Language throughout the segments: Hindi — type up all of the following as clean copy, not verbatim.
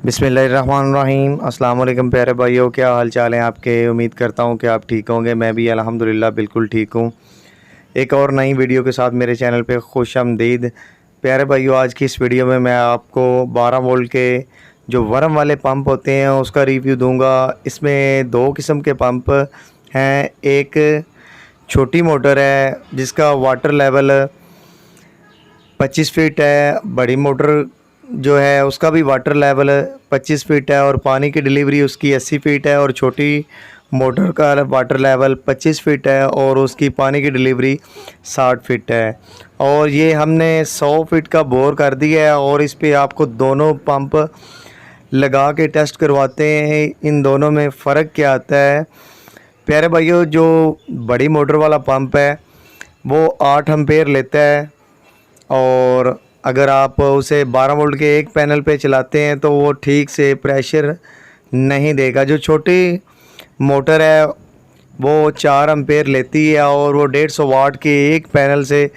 बिस्मिल्लाहिर्रहमानिर्रहीम। अस्सलाम वालेकुम प्यारे भाइयों, क्या हाल चाल हैं आपके। उम्मीद करता हूं कि आप ठीक होंगे। मैं भी अल्हम्दुलिल्लाह बिल्कुल ठीक हूं। एक और नई वीडियो के साथ मेरे चैनल पे खुश आमदीद। प्यारे भाइयों, आज की इस वीडियो में मैं आपको 12 वोल्ट के जो वर्म वाले पंप होते हैं उसका रिव्यू दूंगा। इसमें दो किस्म के पंप हैं। एक छोटी मोटर है जिसका वाटर लेवल 25 फीट है। बड़ी मोटर जो है उसका भी वाटर लेवल 25 फीट है और पानी की डिलीवरी उसकी 80 फीट है। और छोटी मोटर का वाटर लेवल 25 फीट है और उसकी पानी की डिलीवरी 60 फीट है। और ये हमने 100 फीट का बोर कर दिया है और इस पे आपको दोनों पंप लगा के टेस्ट करवाते हैं। इन दोनों में फ़र्क क्या आता है प्यारे भाइयों। जो बड़ी मोटर वाला पंप है वो 8 एम्पेयर लेता है और अगर आप उसे 12 वोल्ट के एक पैनल पे चलाते हैं तो वो ठीक से प्रेशर नहीं देगा। जो छोटी मोटर है वो 4 एम्पेयर लेती है और वो 150 वाट के एक पैनल से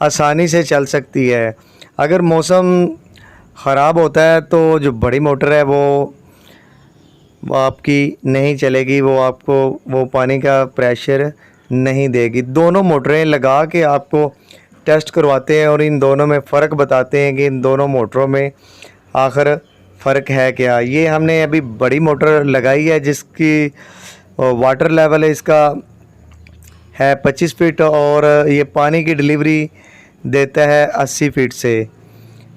आसानी से चल सकती है। अगर मौसम ख़राब होता है तो जो बड़ी मोटर है वो आपकी नहीं चलेगी, वो आपको वो पानी का प्रेशर नहीं देगी। दोनों मोटरें लगा के आपको टेस्ट करवाते हैं और इन दोनों में फ़र्क बताते हैं कि इन दोनों मोटरों में आखिर फ़र्क है क्या। ये हमने अभी बड़ी मोटर लगाई है जिसकी वाटर लेवल इसका है 25 फीट और ये पानी की डिलीवरी देता है 80 फीट से।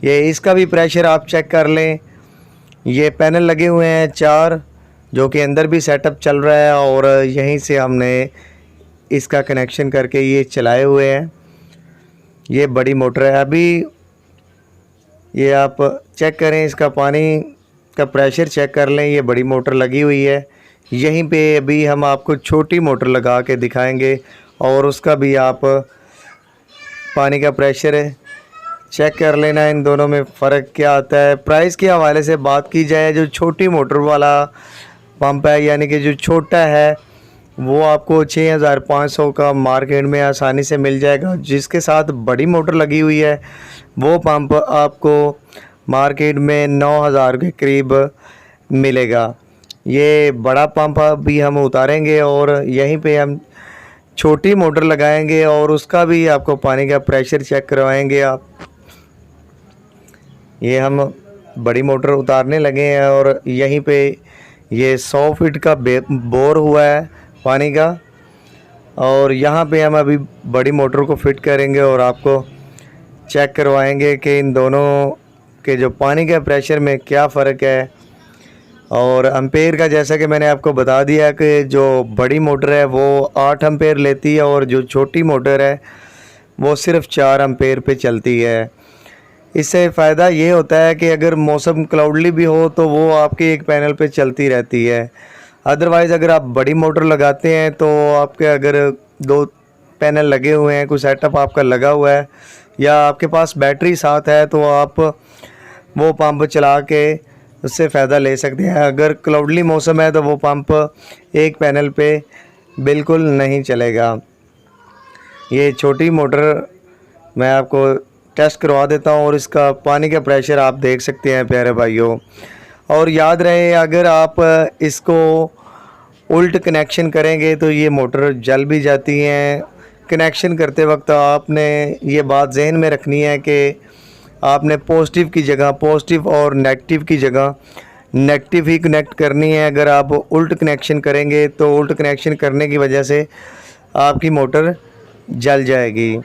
ये इसका भी प्रेशर आप चेक कर लें। ये पैनल लगे हुए हैं 4 जो कि अंदर भी सेटअप चल रहा है और यहीं से हमने इसका कनेक्शन करके ये चलाए हुए हैं। ये बड़ी मोटर है। अभी ये आप चेक करें, इसका पानी का प्रेशर चेक कर लें। ये बड़ी मोटर लगी हुई है। यहीं पे अभी हम आपको छोटी मोटर लगा के दिखाएंगे और उसका भी आप पानी का प्रेशर चेक कर लेना। इन दोनों में फ़र्क क्या आता है। प्राइस के हवाले से बात की जाए, जो छोटी मोटर वाला पंप है यानी कि जो छोटा है वो आपको 6500 का मार्केट में आसानी से मिल जाएगा। जिसके साथ बड़ी मोटर लगी हुई है वो पंप आपको मार्केट में 9000 के करीब मिलेगा। ये बड़ा पंप भी हम उतारेंगे और यहीं पे हम छोटी मोटर लगाएंगे और उसका भी आपको पानी का प्रेशर चेक करवाएंगे आप। ये हम बड़ी मोटर उतारने लगे हैं और यहीं पे ये 100 फीट का बोर हुआ है पानी का और यहाँ पे हम अभी बड़ी मोटर को फिट करेंगे और आपको चेक करवाएंगे कि इन दोनों के जो पानी के प्रेशर में क्या फ़र्क है। और एम्पेयर का जैसा कि मैंने आपको बता दिया कि जो बड़ी मोटर है वो 8 एम्पेयर लेती है और जो छोटी मोटर है वो सिर्फ़ 4 एम्पेयर पे चलती है। इससे फ़ायदा ये होता है कि अगर मौसम क्लाउडली भी हो तो वो आपके एक पैनल पे चलती रहती है। अदरवाइज़ अगर आप बड़ी मोटर लगाते हैं तो आपके अगर 2 पैनल लगे हुए हैं, कोई सेटअप आपका लगा हुआ है या आपके पास बैटरी साथ है तो आप वो पंप चला के उससे फ़ायदा ले सकते हैं। अगर क्लाउडली मौसम है तो वो पंप एक पैनल पे बिल्कुल नहीं चलेगा। ये छोटी मोटर मैं आपको टेस्ट करवा देता हूँ और इसका पानी का प्रेशर आप देख सकते हैं प्यारे भाइयों। और याद रहे, अगर आप इसको उल्ट कनेक्शन करेंगे तो ये मोटर जल भी जाती हैं। कनेक्शन करते वक्त आपने ये बात जहन में रखनी है कि आपने पॉजिटिव की जगह पॉजिटिव और नेगेटिव की जगह नेगेटिव ही कनेक्ट करनी है। अगर आप उल्ट कनेक्शन करेंगे तो उल्ट कनेक्शन करने की वजह से आपकी मोटर जल जाएगी।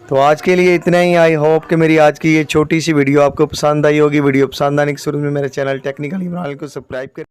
तो आज के लिए इतना ही। आई होप कि मेरी आज की ये छोटी सी वीडियो आपको पसंद आई होगी। वीडियो पसंद आने की सूरत में मेरे चैनल टेक्निकल इमरान को सब्सक्राइब कर